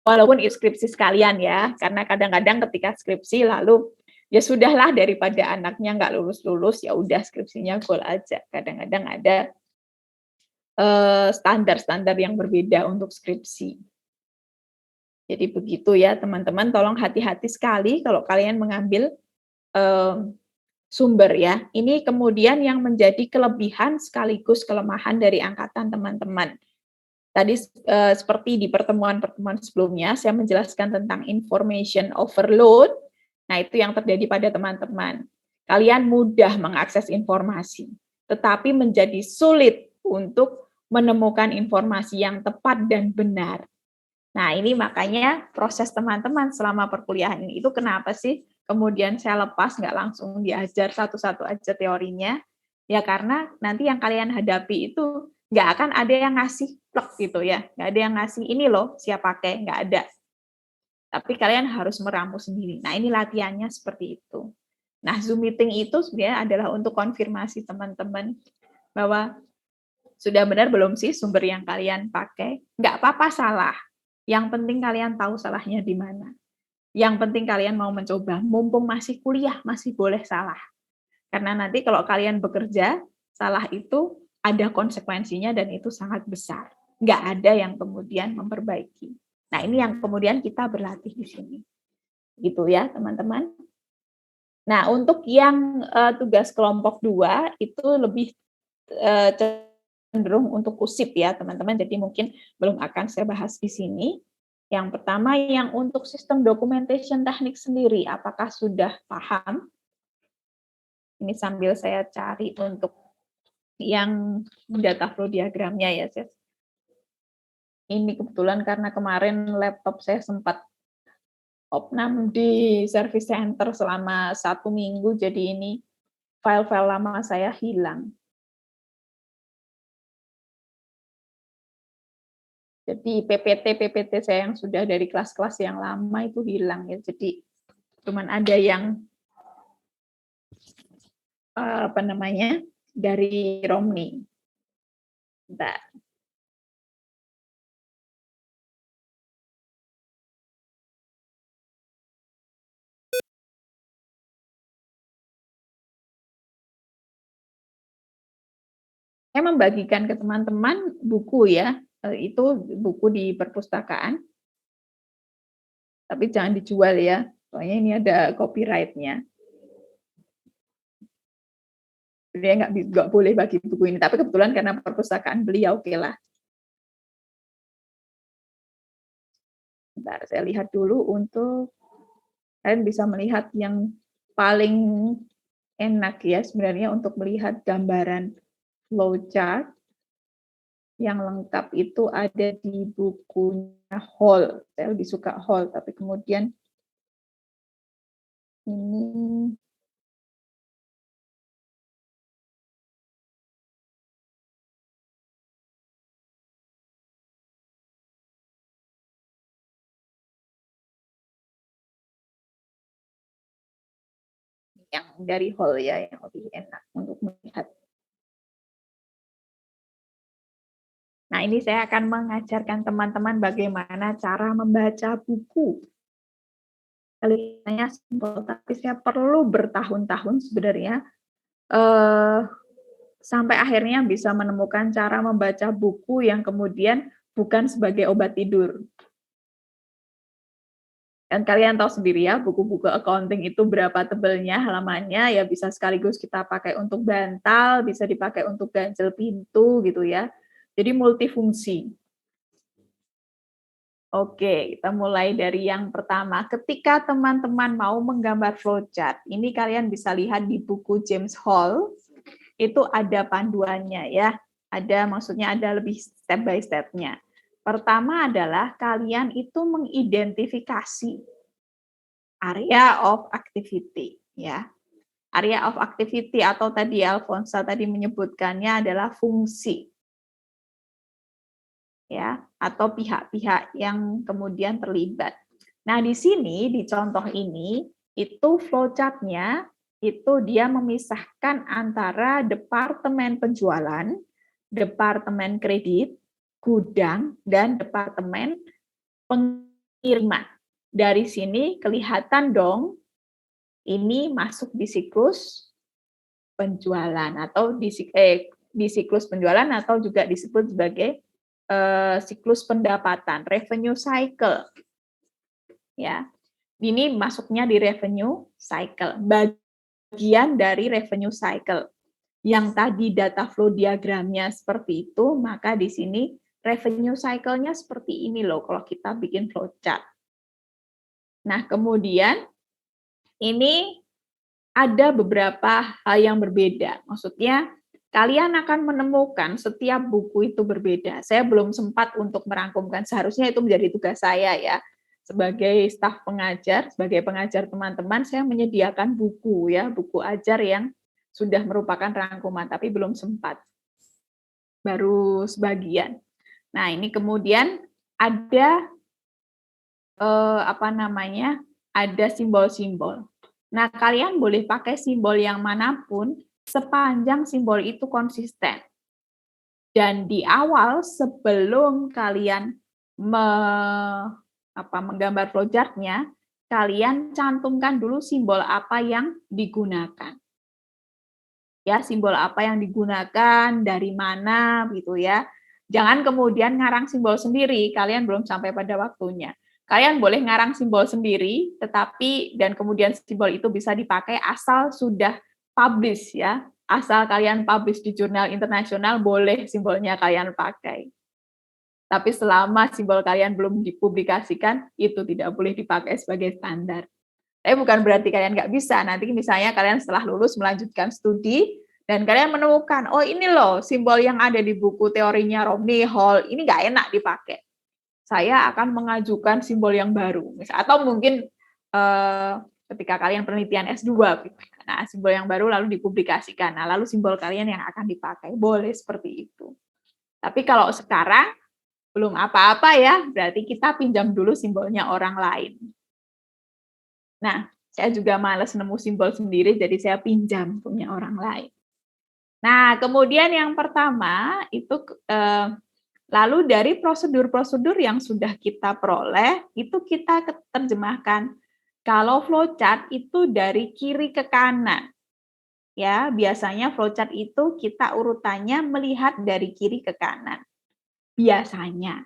Speaker 2: Walaupun skripsi sekalian ya, karena kadang-kadang ketika skripsi lalu ya sudahlah daripada anaknya nggak lulus-lulus, ya udah skripsinya goal aja. Kadang-kadang ada standar-standar yang berbeda untuk skripsi. Jadi begitu ya teman-teman, tolong hati-hati sekali kalau kalian mengambil sumber ya. Ini kemudian yang menjadi kelebihan sekaligus kelemahan dari angkatan teman-teman. Tadi seperti di pertemuan-pertemuan sebelumnya, saya menjelaskan tentang information overload. Nah, itu yang terjadi pada teman-teman. Kalian mudah mengakses informasi, tetapi menjadi sulit untuk menemukan informasi yang tepat dan benar. Nah, ini makanya proses teman-teman selama perkuliahan ini itu kenapa sih kemudian saya lepas, nggak langsung diajar satu-satu aja teorinya, ya karena nanti yang kalian hadapi itu nggak akan ada yang ngasih plek gitu ya, nggak ada yang ngasih ini loh siap pakai, nggak ada. Tapi kalian harus meramu sendiri. Nah, ini latihannya seperti itu. Nah, Zoom meeting itu sebenarnya adalah untuk konfirmasi teman-teman bahwa sudah benar belum sih sumber yang kalian pakai? Nggak apa-apa salah. Yang penting kalian tahu salahnya di mana. Yang penting kalian mau mencoba. Mumpung masih kuliah, masih boleh salah. Karena nanti kalau kalian bekerja, salah itu ada konsekuensinya dan itu sangat besar. Nggak ada yang kemudian memperbaiki. Nah, ini yang kemudian kita berlatih di sini. Gitu ya, teman-teman. Nah, untuk yang tugas kelompok 2 itu lebih cenderung untuk usip ya, teman-teman. Jadi mungkin belum akan saya bahas di sini. Yang pertama, yang untuk sistem documentation teknik sendiri, apakah sudah paham? Ini sambil saya cari untuk yang data flow diagramnya ya, Sis. Ini kebetulan karena kemarin laptop saya sempat opnam di service center selama 1 minggu, jadi ini file-file lama saya hilang. Jadi PPT saya yang sudah dari kelas-kelas yang lama itu hilang ya. Jadi cuman ada yang dari Romni. Bentar. Saya membagikan ke teman-teman buku ya, itu buku di perpustakaan. Tapi jangan dijual ya, soalnya ini ada copyright-nya. Dia nggak boleh bagi buku ini, tapi kebetulan karena perpustakaan beli ya oke lah. Bentar, saya lihat dulu untuk kalian bisa melihat yang paling enak ya sebenarnya untuk melihat gambaran flowchart. yang lengkap itu ada di bukunya Hall. Saya lebih suka Hall, tapi kemudian ini yang dari Hall ya, yang lebih enak untuk melihat. Nah, ini saya akan mengajarkan teman-teman bagaimana cara membaca buku. Kelihatannya simpel, tapi saya perlu bertahun-tahun sebenarnya sampai akhirnya bisa menemukan cara membaca buku yang kemudian bukan sebagai obat tidur. Dan kalian tahu sendiri ya, buku-buku accounting itu berapa tebelnya halamannya, ya bisa sekaligus kita pakai untuk bantal, bisa dipakai untuk ganjel pintu gitu ya. Jadi multifungsi. Oke, kita mulai dari yang pertama. Ketika teman-teman mau menggambar flowchart, ini kalian bisa lihat di buku James Hall, itu ada panduannya ya. Maksudnya ada lebih step by step-nya. Pertama adalah kalian itu mengidentifikasi area of activity ya. Area of activity atau tadi Alfonsa tadi menyebutkannya adalah fungsi. Ya, atau pihak-pihak yang kemudian terlibat. Nah, di sini di contoh ini itu flowchart-nya itu dia memisahkan antara departemen penjualan, departemen kredit, gudang, dan departemen pengiriman. Dari sini kelihatan dong, ini masuk di siklus penjualan atau di siklus penjualan atau juga disebut sebagai siklus pendapatan, revenue cycle. Ya. Ini masuknya di revenue cycle, bagian dari revenue cycle. Yang tadi data flow diagramnya seperti itu, maka di sini revenue cycle-nya seperti ini loh kalau kita bikin flowchart. Nah, kemudian ini ada beberapa hal yang berbeda. Maksudnya kalian akan menemukan setiap buku itu berbeda. Saya belum sempat untuk merangkumkan, seharusnya itu menjadi tugas saya ya. Sebagai staf pengajar, sebagai pengajar teman-teman, saya menyediakan buku ya, buku ajar yang sudah merupakan rangkuman, tapi belum sempat. Baru sebagian. Nah, ini kemudian ada ada simbol-simbol. Nah, kalian boleh pakai simbol yang manapun sepanjang simbol itu konsisten. Dan di awal sebelum kalian menggambar flowchart-nya, kalian cantumkan dulu simbol apa yang digunakan. Ya, simbol apa yang digunakan, dari mana gitu ya. Jangan kemudian ngarang simbol sendiri, kalian belum sampai pada waktunya. Kalian boleh ngarang simbol sendiri, tetapi dan kemudian simbol itu bisa dipakai asal sudah publish ya. Asal kalian publish di jurnal internasional, boleh simbolnya kalian pakai. Tapi selama simbol kalian belum dipublikasikan, itu tidak boleh dipakai sebagai standar. Tapi bukan berarti kalian nggak bisa. Nanti misalnya kalian setelah lulus melanjutkan studi, dan kalian menemukan, oh ini loh simbol yang ada di buku teorinya Romney Hall, ini nggak enak dipakai. Saya akan mengajukan simbol yang baru. Atau mungkin ketika kalian penelitian S2, nah simbol yang baru lalu dipublikasikan. Nah lalu simbol kalian yang akan dipakai. Boleh seperti itu. Tapi kalau sekarang belum apa-apa ya, berarti kita pinjam dulu simbolnya orang lain. Nah, saya juga malas nemu simbol sendiri, jadi saya pinjam punya orang lain. Nah, kemudian yang pertama itu lalu dari prosedur-prosedur yang sudah kita peroleh, itu kita terjemahkan. Kalau flowchart itu dari kiri ke kanan. Ya, biasanya flowchart itu kita urutannya melihat dari kiri ke kanan. Biasanya.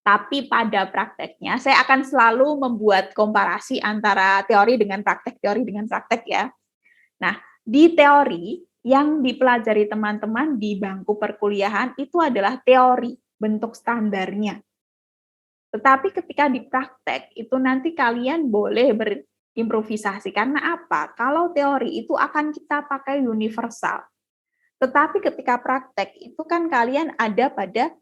Speaker 2: Tapi pada prakteknya, saya akan selalu membuat komparasi antara teori dengan praktek ya. Nah, di teori yang dipelajari teman-teman di bangku perkuliahan itu adalah teori, bentuk standarnya. Tetapi ketika di praktek, itu nanti kalian boleh berimprovisasi. Karena apa? Kalau teori itu akan kita pakai universal. Tetapi ketika praktek, itu kan kalian ada pada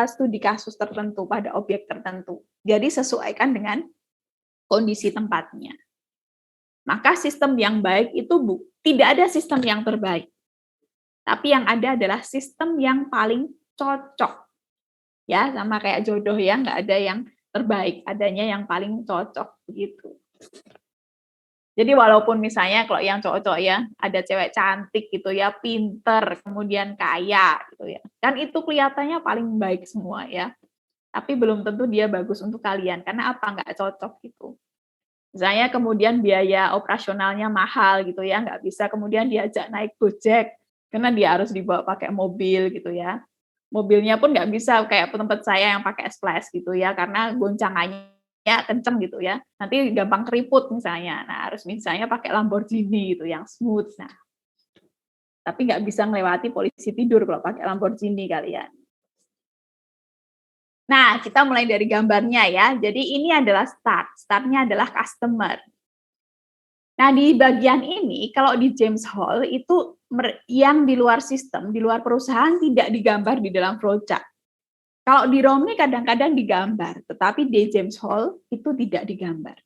Speaker 2: studi kasus tertentu pada objek tertentu. Jadi sesuaikan dengan kondisi tempatnya. Maka sistem yang baik itu tidak ada sistem yang terbaik. Tapi yang ada adalah sistem yang paling cocok. Ya, sama kayak jodoh ya, nggak ada yang terbaik, adanya yang paling cocok begitu. Jadi walaupun misalnya kalau yang cowok-cowok ya, ada cewek cantik gitu ya, pinter, kemudian kaya gitu ya. Kan itu kelihatannya paling baik semua ya. Tapi belum tentu dia bagus untuk kalian, karena apa? Nggak cocok gitu. Misalnya kemudian biaya operasionalnya mahal gitu ya, nggak bisa kemudian diajak naik Gojek, karena dia harus dibawa pakai mobil gitu ya. Mobilnya pun nggak bisa kayak tempat saya yang pakai S-Class gitu ya, karena goncangannya kenceng gitu ya. Nanti gampang keriput misalnya. Nah, harus misalnya pakai Lamborghini gitu yang smooth. Nah, tapi nggak bisa melewati polisi tidur kalau pakai Lamborghini kalian. Nah, kita mulai dari gambarnya ya. Jadi ini adalah start. Startnya adalah customer. Nah, di bagian ini, kalau di James Hall, itu yang di luar sistem, di luar perusahaan tidak digambar di dalam flowchart. Kalau di Romney kadang-kadang digambar, tetapi di James Hall itu tidak digambar.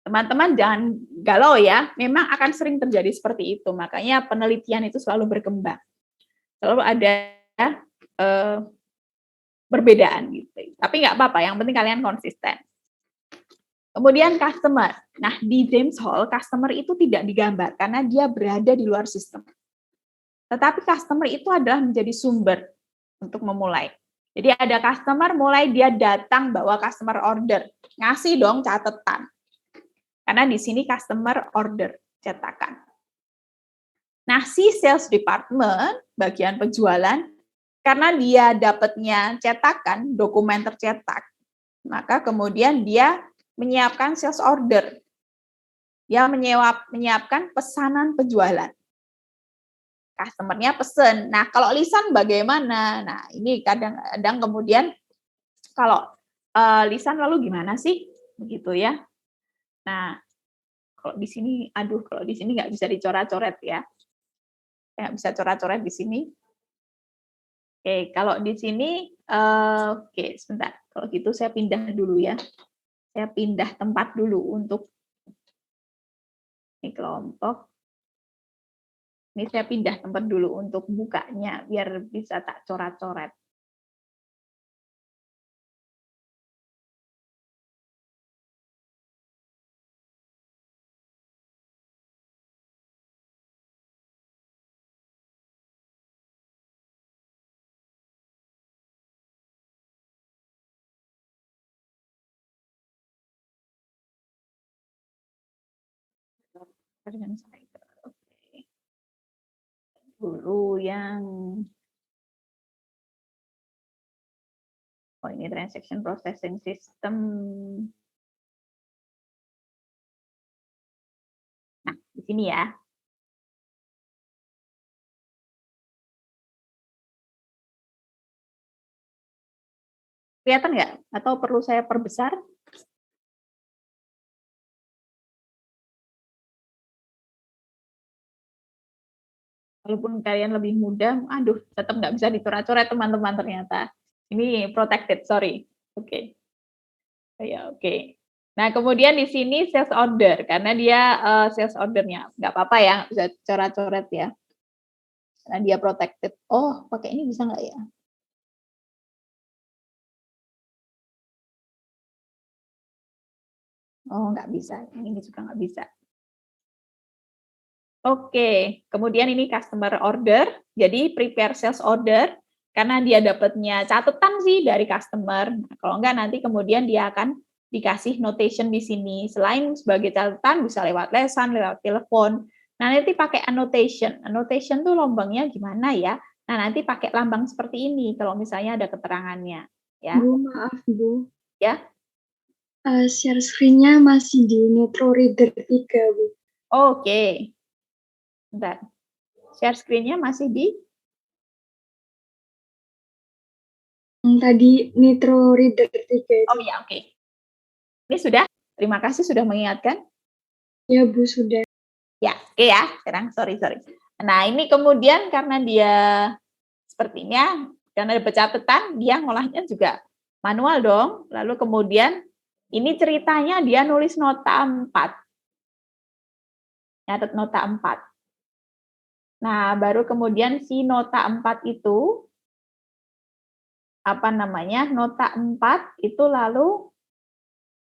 Speaker 2: Teman-teman jangan galau ya, memang akan sering terjadi seperti itu. Makanya penelitian itu selalu berkembang. Selalu ada perbedaan gitu. Tapi nggak apa-apa, yang penting kalian konsisten. Kemudian customer. Nah, di James Hall, customer itu tidak digambar karena dia berada di luar sistem. Tetapi customer itu adalah menjadi sumber untuk memulai. Jadi ada customer mulai dia datang bawa customer order. Ngasih dong catatan. Karena di sini customer order cetakan. Nah, si sales department, bagian penjualan, karena dia dapatnya cetakan, dokumen tercetak, maka kemudian dia menyiapkan sales order. Dia menyiapkan pesanan penjualan. Customer-nya pesen. Nah, kalau lisan bagaimana? Nah, ini kadang-kadang kemudian kalau lisan lalu gimana sih? Begitu ya. Nah, kalau di sini, kalau di sini nggak bisa dicoret-coret ya. Nggak bisa coret-coret di sini. Oke, kalau di sini, oke, sebentar. Kalau gitu saya pindah dulu ya. Saya pindah tempat dulu untuk ini kelompok. Ini saya pindah tempat dulu untuk bukanya, biar bisa tak coret-coret. Dengan saya. Oke. Dulu yang ini transaction processing system. Nah, di sini ya. Kelihatan nggak? Atau perlu saya perbesar? Walaupun kalian lebih mudah, tetap nggak bisa dicoret-coret teman-teman ternyata. Ini protected, sorry. Oke. Ya, oke. Nah, kemudian di sini sales order, karena dia sales ordernya. Nggak apa-apa ya, bisa coret-coret ya. Karena dia protected. Oh, pakai ini bisa nggak ya? Oh, nggak bisa. Ini juga nggak bisa. Oke, kemudian ini customer order, jadi prepare sales order, karena dia dapatnya catatan sih dari customer. Nah, kalau enggak nanti kemudian dia akan dikasih notation di sini. Selain sebagai catatan, bisa lewat lesan, lewat telepon. Nah, nanti pakai annotation. Annotation tuh lambangnya gimana ya? Nah, nanti pakai lambang seperti ini kalau misalnya ada keterangannya. Ya.
Speaker 4: Bu, maaf Bu.
Speaker 2: Ya.
Speaker 4: Share screen-nya masih di Nitro Reader 3, Bu.
Speaker 2: Oke. Bentar. Share screen-nya masih di?
Speaker 4: Tadi Nitro Reader 3 itu.
Speaker 2: Oh ya, oke. Ini sudah? Terima kasih sudah mengingatkan.
Speaker 4: Ya, Bu, sudah.
Speaker 2: Ya, oke ya. Sekarang, sorry. Nah, ini kemudian karena dia sepertinya, karena ada catatan, dia ngolahnya juga manual dong. Lalu kemudian ini ceritanya dia nulis nota 4. Nyatet nota 4. Nah, baru kemudian si nota 4 itu, nota 4 itu lalu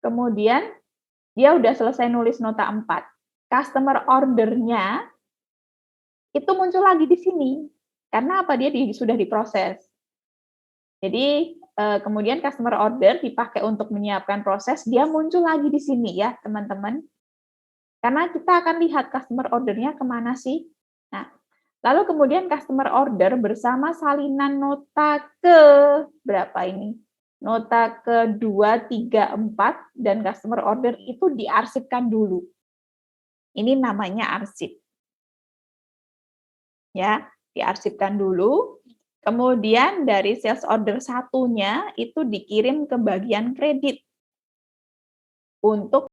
Speaker 2: kemudian dia udah selesai nulis nota 4. Customer order-nya itu muncul lagi di sini. Karena apa? Dia sudah diproses. Jadi, kemudian customer order dipakai untuk menyiapkan proses, dia muncul lagi di sini ya, teman-teman. Karena kita akan lihat customer order-nya kemana sih. Nah, lalu kemudian customer order bersama salinan nota ke berapa ini? Nota ke 2, 3, 4, dan customer order itu diarsipkan dulu. Ini namanya arsip. Ya, diarsipkan dulu. Kemudian dari sales order satunya itu dikirim ke bagian kredit untuk